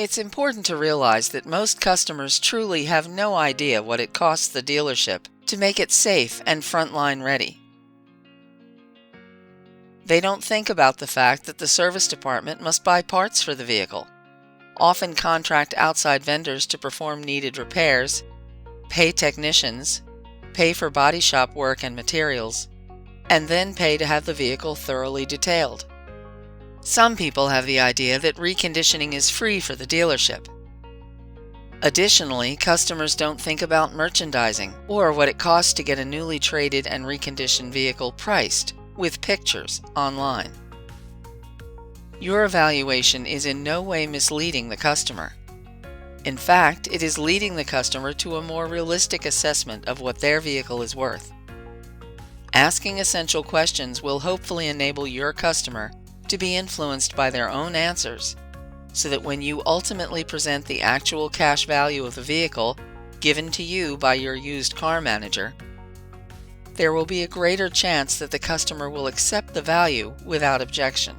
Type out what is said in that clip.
It's important to realize that most customers truly have no idea what it costs the dealership to make it safe and frontline ready. They don't think about the fact that the service department must buy parts for the vehicle, often contract outside vendors to perform needed repairs, pay technicians, pay for body shop work and materials, and then pay to have the vehicle thoroughly detailed. Some people have the idea that reconditioning is free for the dealership. Additionally, customers don't think about merchandising or what it costs to get a newly traded and reconditioned vehicle priced with pictures online. Your evaluation is in no way misleading the customer. In fact, it is leading the customer to a more realistic assessment of what their vehicle is worth. Asking essential questions will hopefully enable your customer to be influenced by their own answers, so that when you ultimately present the actual cash value of the vehicle given to you by your used car manager, there will be a greater chance that the customer will accept the value without objection.